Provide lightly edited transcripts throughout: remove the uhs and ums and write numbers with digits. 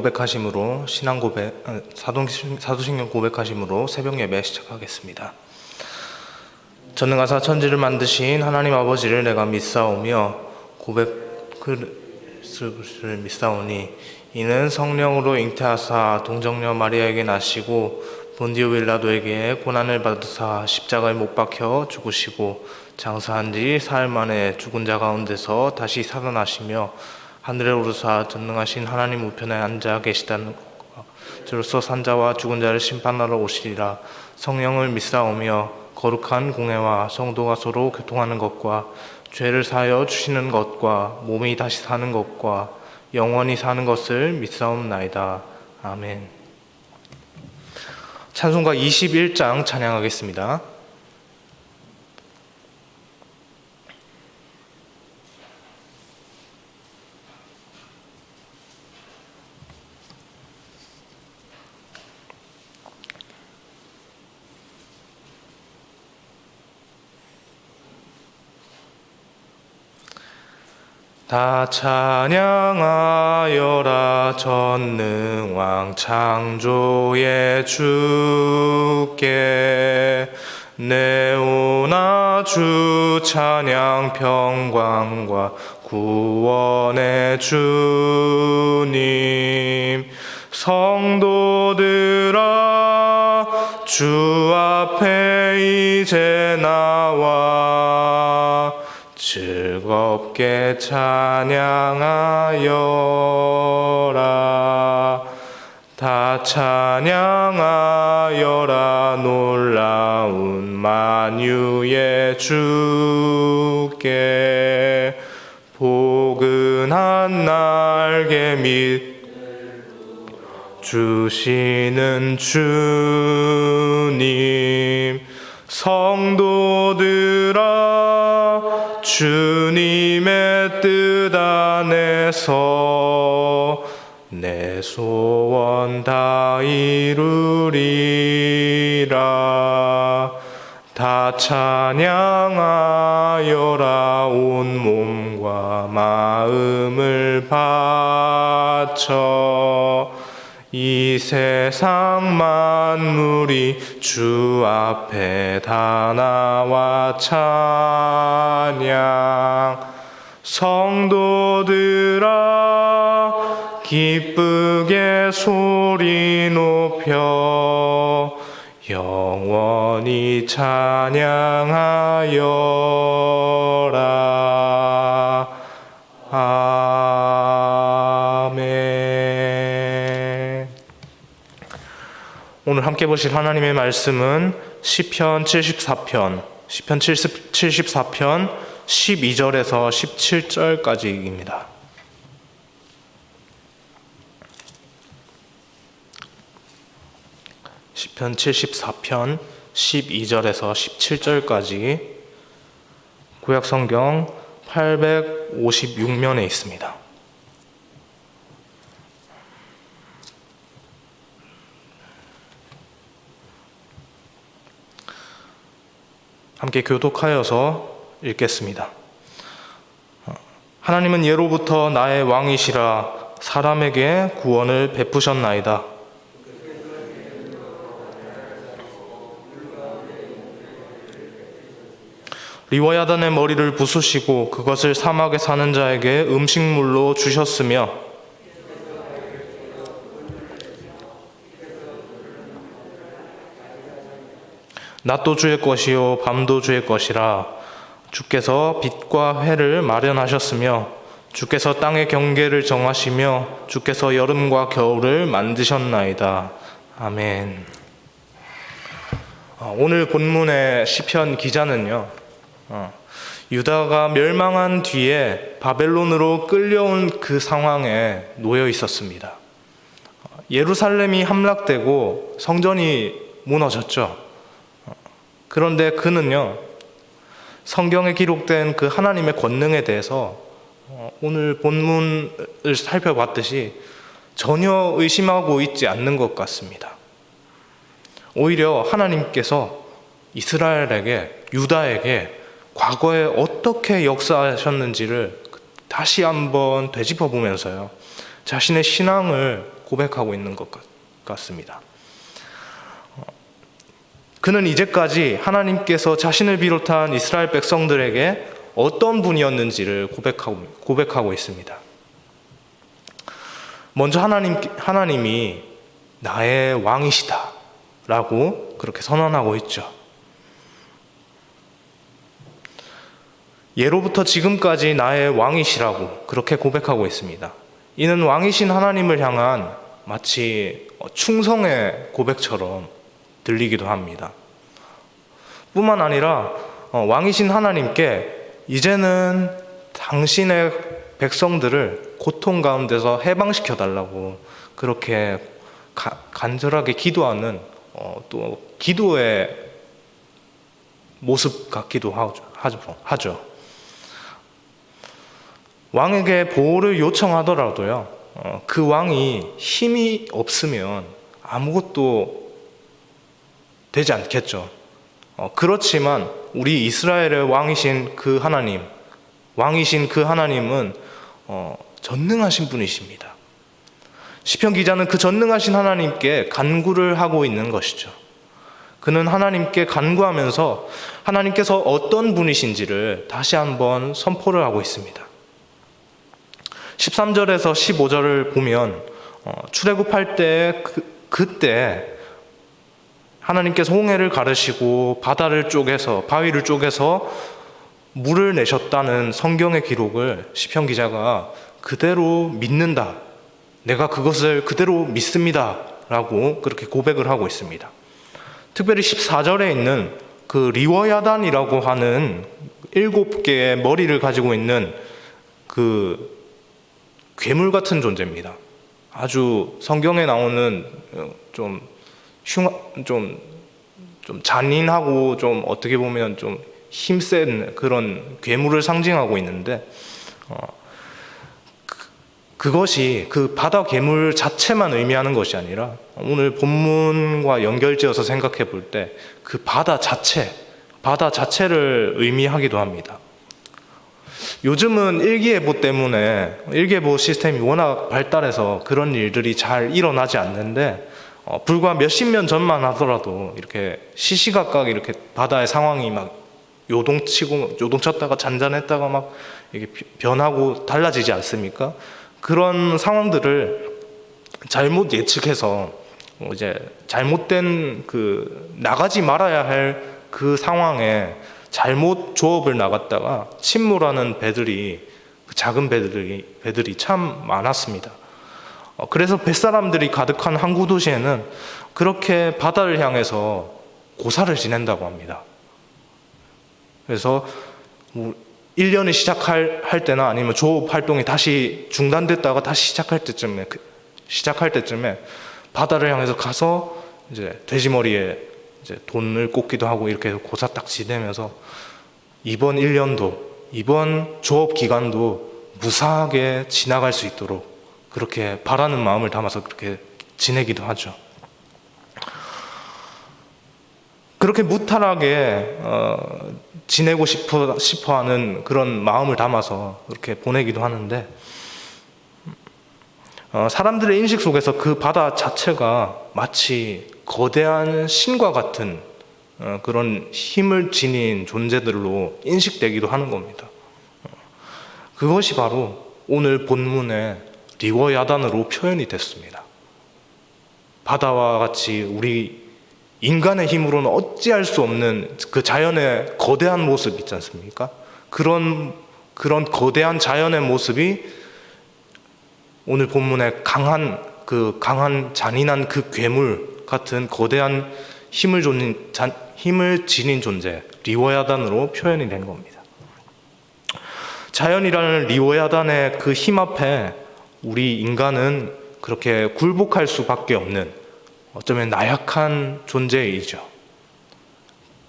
고백하심으로 신앙 고백, 사도신경 고백하심으로 새벽 예배 시작하겠습니다. 전능하사 천지를 만드신 하나님 아버지를 내가 믿사오며 고백을 믿사오니 이는 성령으로 잉태하사 동정녀 마리아에게 나시고 본디오 빌라도에게 고난을 받으사 십자가에 못 박혀 죽으시고 장사한 지 사흘 만에 죽은 자 가운데서 다시 살아나시며 하늘에 오르사 전능하신 하나님 우편에 앉아 계시다는 것과 저로서 산자와 죽은 자를 심판하러 오시리라. 성령을 믿사오며 거룩한 공회와 성도가 서로 교통하는 것과 죄를 사하여 주시는 것과 몸이 다시 사는 것과 영원히 사는 것을 믿사옵나이다. 아멘. 찬송가 21장 찬양하겠습니다. 다 찬양하여라 전능왕 창조의 주께 내오나 주 찬양 평강과 구원의 주님 성도들아 주 앞에 이제 나와 즐겁게 찬양하여라. 다 찬양하여라 놀라운 만유의 주께 포근한 날개 밑 주시는 주님 성도들아 주님의 뜻 안에서 내 소원 다 이루리라. 다 찬양하여라 온 몸과 마음을 바쳐 이 세상 만물이 주 앞에 다 나와 찬양 성도들아 기쁘게 소리 높여 영원히 찬양하여라. 아멘. 오늘 함께 보실 하나님의 말씀은 시편 74편 12절에서 17절까지입니다. 시편 74편 12절에서 17절까지 구약성경 856면에 있습니다. 함께 교독하여서 읽겠습니다. 하나님은 예로부터 나의 왕이시라 사람에게 구원을 베푸셨나이다. 리워야단의 머리를 부수시고 그것을 사막에 사는 자에게 음식물로 주셨으며 낮도 주의 것이요 밤도 주의 것이라. 주께서 빛과 해를 마련하셨으며 주께서 땅의 경계를 정하시며 주께서 여름과 겨울을 만드셨나이다. 아멘. 오늘 본문의 시편 기자는요, 유다가 멸망한 뒤에 바벨론으로 끌려온 그 상황에 놓여 있었습니다. 예루살렘이 함락되고 성전이 무너졌죠. 그런데 그는요, 성경에 기록된 그 하나님의 권능에 대해서 오늘 본문을 살펴봤듯이 전혀 의심하고 있지 않는 것 같습니다. 오히려 하나님께서 이스라엘에게, 유다에게 과거에 어떻게 역사하셨는지를 다시 한번 되짚어 보면서요, 자신의 신앙을 고백하고 있는 것 같습니다. 그는 이제까지 하나님께서 자신을 비롯한 이스라엘 백성들에게 어떤 분이었는지를 고백하고 있습니다. 먼저 하나님이 나의 왕이시다 라고 그렇게 선언하고 있죠. 예로부터 지금까지 나의 왕이시라고 그렇게 고백하고 있습니다. 이는 왕이신 하나님을 향한 마치 충성의 고백처럼 들리기도 합니다. 뿐만 아니라 왕이신 하나님께 이제는 당신의 백성들을 고통 가운데서 해방시켜 달라고 그렇게 간절하게 기도하는 또 기도의 모습 같기도 하죠. 왕에게 보호를 요청하더라도요, 그 왕이 힘이 없으면 아무것도 되지 않겠죠. 그렇지만 우리 이스라엘의 왕이신 그 하나님은 전능하신 분이십니다. 시편 기자는 그 전능하신 하나님께 간구를 하고 있는 것이죠. 그는 하나님께 간구하면서 하나님께서 어떤 분이신지를 다시 한번 선포를 하고 있습니다. 13절에서 15절을 보면 출애굽할 때 그때 하나님께서 홍해를 가르시고 바위를 쪼개서 물을 내셨다는 성경의 기록을 시편 기자가 그대로 믿는다. 내가 그것을 그대로 믿습니다. 라고 그렇게 고백을 하고 있습니다. 특별히 14절에 있는 그 리워야단이라고 하는 7개의 머리를 가지고 있는 그 괴물 같은 존재입니다. 아주 성경에 나오는 좀 잔인하고 좀 어떻게 보면 좀 힘센 그런 괴물을 상징하고 있는데 그것이 그 바다 괴물 자체만 의미하는 것이 아니라 오늘 본문과 연결지어서 생각해 볼 때 그 바다 자체를 의미하기도 합니다. 요즘은 일기예보 때문에 일기예보 시스템이 워낙 발달해서 그런 일들이 잘 일어나지 않는데 불과 몇십 년 전만 하더라도 이렇게 시시각각 이렇게 바다의 상황이 막 요동쳤다가 잔잔했다가 막 이게 변하고 달라지지 않습니까? 그런 상황들을 잘못 예측해서 이제 잘못된 나가지 말아야 할 그 상황에 잘못 조업을 나갔다가 침몰하는 배들이 작은 배들이 참 많았습니다. 그래서 뱃사람들이 가득한 항구 도시에는 그렇게 바다를 향해서 고사를 지낸다고 합니다. 그래서 1년이 시작할 때나 아니면 조업 활동이 다시 중단됐다가 다시 시작할 때쯤에 바다를 향해서 가서 이제 돼지머리에 이제 돈을 꽂기도 하고 이렇게 고사 딱 지내면서 이번 1년도 이번 조업 기간도 무사하게 지나갈 수 있도록 그렇게 바라는 마음을 담아서 그렇게 지내기도 하죠. 그렇게 무탈하게 지내고 싶어하는 그런 마음을 담아서 그렇게 보내기도 하는데 사람들의 인식 속에서 그 바다 자체가 마치 거대한 신과 같은 그런 힘을 지닌 존재들로 인식되기도 하는 겁니다. 그것이 바로 오늘 본문의 리워야단으로 표현이 됐습니다. 바다와 같이 우리 인간의 힘으로는 어찌할 수 없는 그 자연의 거대한 모습 있지 않습니까? 그런 거대한 자연의 모습이 오늘 본문의 강한 잔인한 그 괴물 같은 거대한 힘을 지닌 존재 리워야단으로 표현이 된 겁니다. 자연이라는 리워야단의 그 힘 앞에 우리 인간은 그렇게 굴복할 수밖에 없는 어쩌면 나약한 존재이죠.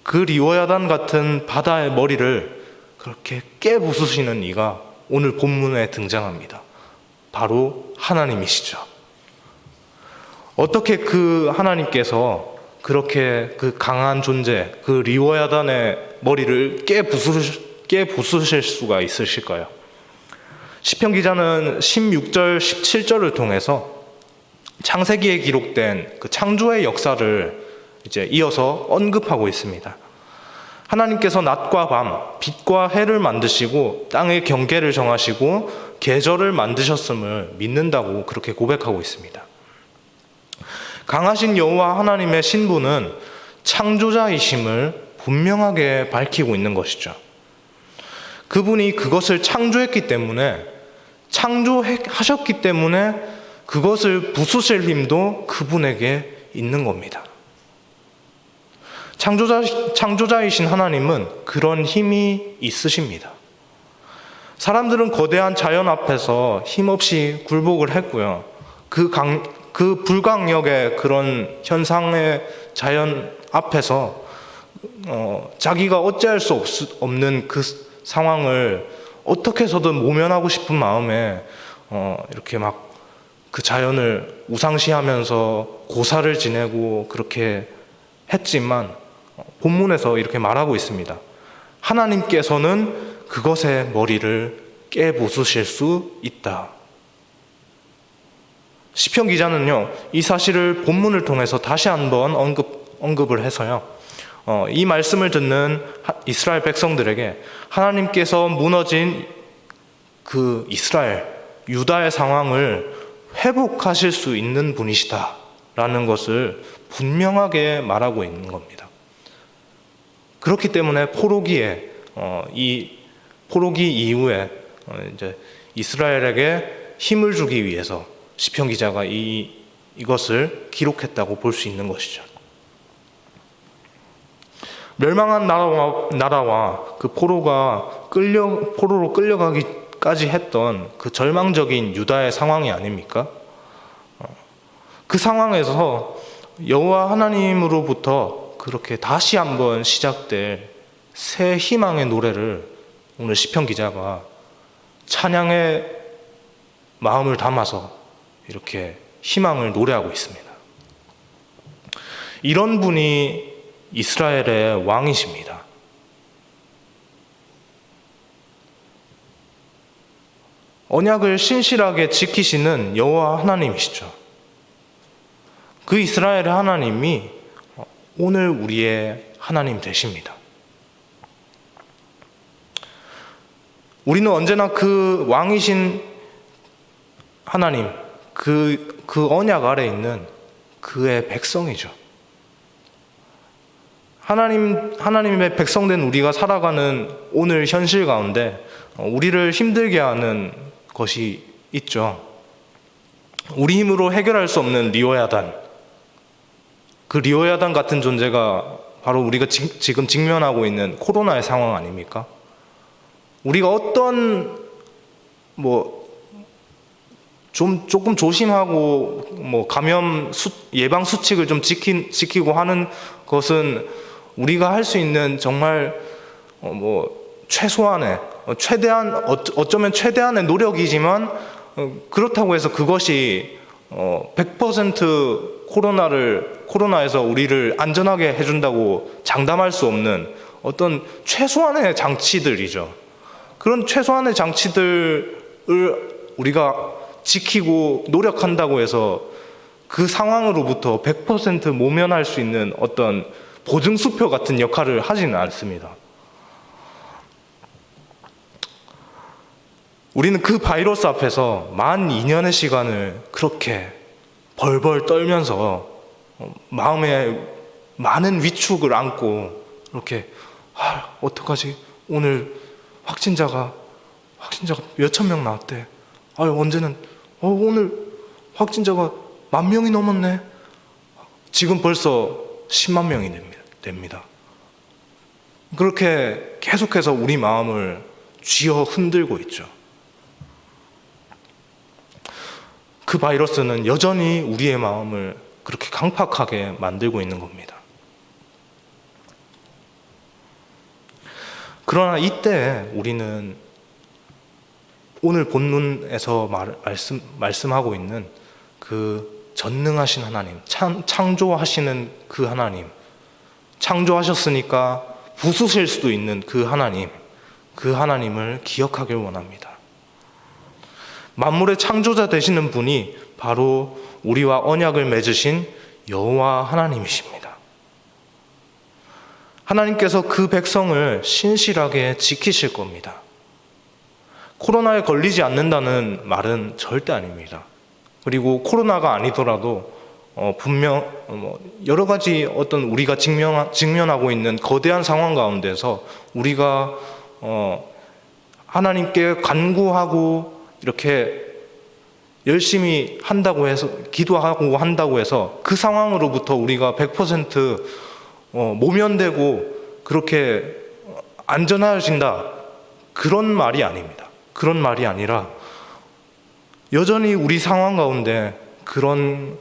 그 리워야단 같은 바다의 머리를 그렇게 깨부수시는 이가 오늘 본문에 등장합니다. 바로 하나님이시죠. 어떻게 그 하나님께서 그렇게 그 강한 존재, 그 리워야단의 머리를 깨부수실 수가 있으실까요? 시편 기자는 16절, 17절을 통해서 창세기에 기록된 그 창조의 역사를 이제 이어서 언급하고 있습니다. 하나님께서 낮과 밤, 빛과 해를 만드시고 땅의 경계를 정하시고 계절을 만드셨음을 믿는다고 그렇게 고백하고 있습니다. 강하신 여호와 하나님의 신분은 창조자이심을 분명하게 밝히고 있는 것이죠. 그분이 그것을 창조했기 때문에, 창조하셨기 때문에 그것을 부수실 힘도 그분에게 있는 겁니다. 창조자이신 하나님은 그런 힘이 있으십니다. 사람들은 거대한 자연 앞에서 힘없이 굴복을 했고요. 그 불강력의 그런 현상의 자연 앞에서 자기가 어찌할 수 없는 그 상황을 어떻게 해서든 모면하고 싶은 마음에 이렇게 막 그 자연을 우상시하면서 고사를 지내고 그렇게 했지만 본문에서 이렇게 말하고 있습니다. 하나님께서는 그것의 머리를 깨부수실 수 있다. 시편 기자는요, 이 사실을 본문을 통해서 다시 한번 언급을 해서요, 이 말씀을 듣는 이스라엘 백성들에게 하나님께서 무너진 그 이스라엘, 유다의 상황을 회복하실 수 있는 분이시다 라는 것을 분명하게 말하고 있는 겁니다. 그렇기 때문에 이 포로기 이후에 이제 이스라엘에게 힘을 주기 위해서 시편 기자가 이것을 기록했다고 볼 수 있는 것이죠. 멸망한 나라와 그 포로로 끌려가기까지 했던 그 절망적인 유다의 상황이 아닙니까? 그 상황에서 여호와 하나님으로부터 그렇게 다시 한번 시작될 새 희망의 노래를 오늘 시편 기자가 찬양의 마음을 담아서 이렇게 희망을 노래하고 있습니다. 이런 분이 이스라엘의 왕이십니다. 언약을 신실하게 지키시는 여호와 하나님이시죠. 그 이스라엘의 하나님이 오늘 우리의 하나님 되십니다. 우리는 언제나 그 왕이신 하나님, 그 언약 아래 있는 그의 백성이죠. 하나님의 백성된 우리가 살아가는 오늘 현실 가운데 우리를 힘들게 하는 것이 있죠. 우리 힘으로 해결할 수 없는 리오야단, 그 리오야단 같은 존재가 바로 우리가 지금 직면하고 있는 코로나의 상황 아닙니까? 우리가 어떤 조금 조심하고 감염 예방 수칙을 좀 지키고 하는 것은 우리가 할 수 있는 정말 최소한의 어쩌면 최대한의 노력이지만 그렇다고 해서 그것이 100% 코로나에서 우리를 안전하게 해준다고 장담할 수 없는 어떤 최소한의 장치들이죠. 그런 최소한의 장치들을 우리가 지키고 노력한다고 해서 그 상황으로부터 100% 모면할 수 있는 어떤 보증수표 같은 역할을 하지는 않습니다. 우리는 그 바이러스 앞에서 12년의 시간을 그렇게 벌벌 떨면서 마음에 많은 위축을 안고 이렇게 어떡하지? 오늘 확진자가 몇천 명 나왔대. 언제는 오늘 확진자가 10,000명이 넘었네. 지금 벌써 10만 명이 됩니다. 그렇게 계속해서 우리 마음을 쥐어 흔들고 있죠. 그 바이러스는 여전히 우리의 마음을 그렇게 강팍하게 만들고 있는 겁니다. 그러나 이때 우리는 오늘 본문에서 말씀하고 있는 그 전능하신 하나님, 창조하시는 그 하나님, 창조하셨으니까 부수실 수도 있는 그 하나님을 기억하길 원합니다. 만물의 창조자 되시는 분이 바로 우리와 언약을 맺으신 여호와 하나님이십니다. 하나님께서 그 백성을 신실하게 지키실 겁니다. 코로나에 걸리지 않는다는 말은 절대 아닙니다. 그리고 코로나가 아니더라도 분명 여러 가지 어떤 우리가 직면하고 있는 거대한 상황 가운데서 우리가 하나님께 간구하고 이렇게 열심히 한다고 해서, 기도하고 한다고 해서 그 상황으로부터 우리가 100% 모면되고 그렇게 안전해진다, 그런 말이 아닙니다. 그런 말이 아니라 여전히 우리 상황 가운데 그런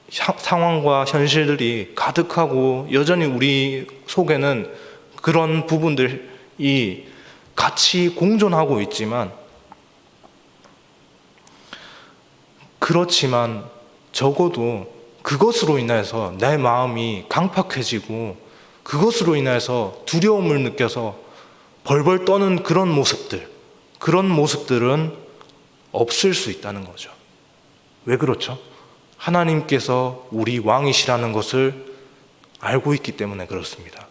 상황과 현실들이 가득하고 여전히 우리 속에는 그런 부분들이 같이 공존하고 있지만, 그렇지만 적어도 그것으로 인해서 내 마음이 강팍해지고 그것으로 인해서 두려움을 느껴서 벌벌 떠는 그런 모습들은 없을 수 있다는 거죠. 왜 그렇죠? 하나님께서 우리 왕이시라는 것을 알고 있기 때문에 그렇습니다.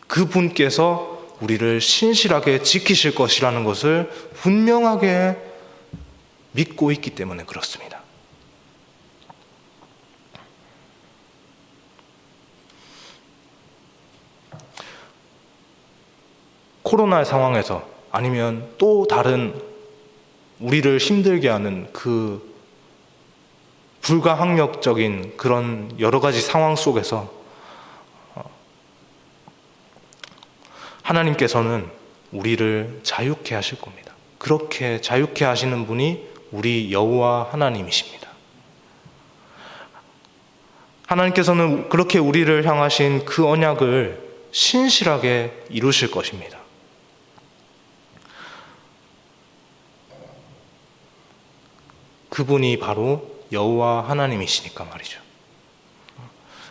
그분께서 우리를 신실하게 지키실 것이라는 것을 분명하게 믿고 있기 때문에 그렇습니다. 코로나의 상황에서, 아니면 또 다른 우리를 힘들게 하는 그 불가항력적인 그런 여러 가지 상황 속에서 하나님께서는 우리를 자유케 하실 겁니다. 그렇게 자유케 하시는 분이 우리 여호와 하나님이십니다. 하나님께서는 그렇게 우리를 향하신 그 언약을 신실하게 이루실 것입니다. 그분이 바로 여호와 하나님이시니까 말이죠.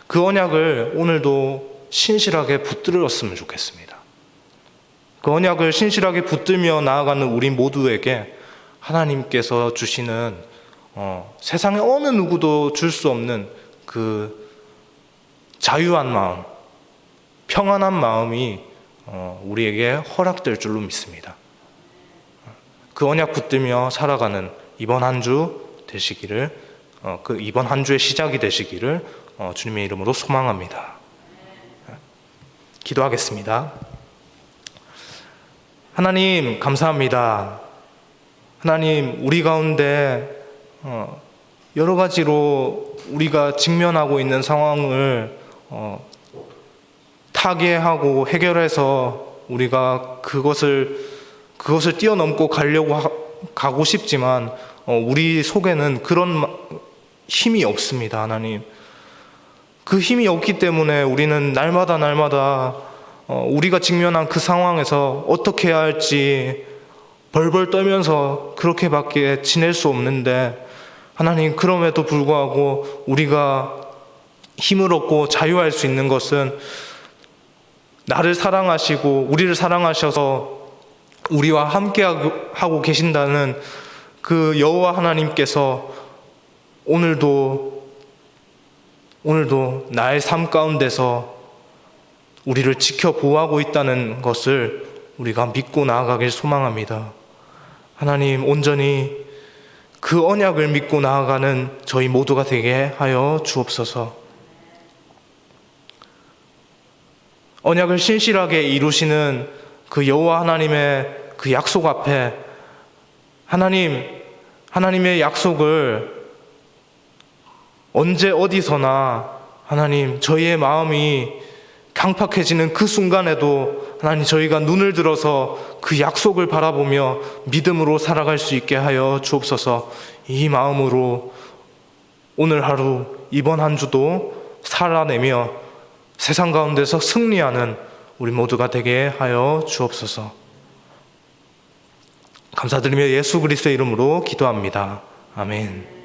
그 언약을 오늘도 신실하게 붙들었으면 좋겠습니다. 그 언약을 신실하게 붙들며 나아가는 우리 모두에게 하나님께서 주시는 세상에 어느 누구도 줄 수 없는 그 자유한 마음, 평안한 마음이 우리에게 허락될 줄로 믿습니다. 그 언약 붙들며 살아가는 이번 한 주 되시기를, 이번 한 주의 시작이 되시기를 주님의 이름으로 소망합니다. 기도하겠습니다. 하나님 감사합니다. 하나님, 우리 가운데 여러 가지로 우리가 직면하고 있는 상황을 타개하고 해결해서 우리가 그것을 뛰어넘고 가고 싶지만 우리 속에는 그런 힘이 없습니다. 하나님, 그 힘이 없기 때문에 우리는 날마다 우리가 직면한 그 상황에서 어떻게 해야 할지 벌벌 떨면서 그렇게밖에 지낼 수 없는데, 하나님, 그럼에도 불구하고 우리가 힘을 얻고 자유할 수 있는 것은 나를 사랑하시고 우리를 사랑하셔서 우리와 함께 하고 계신다는 그 여호와 하나님께서 오늘도 나의 삶 가운데서 우리를 지켜 보호하고 있다는 것을 우리가 믿고 나아가길 소망합니다. 하나님, 온전히 그 언약을 믿고 나아가는 저희 모두가 되게 하여 주옵소서. 언약을 신실하게 이루시는 그 여호와 하나님의 그 약속 앞에 하나님의 약속을 언제 어디서나 하나님, 저희의 마음이 강팍해지는 그 순간에도 하나님, 저희가 눈을 들어서 그 약속을 바라보며 믿음으로 살아갈 수 있게 하여 주옵소서. 이 마음으로 오늘 하루, 이번 한 주도 살아내며 세상 가운데서 승리하는 우리 모두가 되게 하여 주옵소서. 감사드리며 예수 그리스도의 이름으로 기도합니다. 아멘.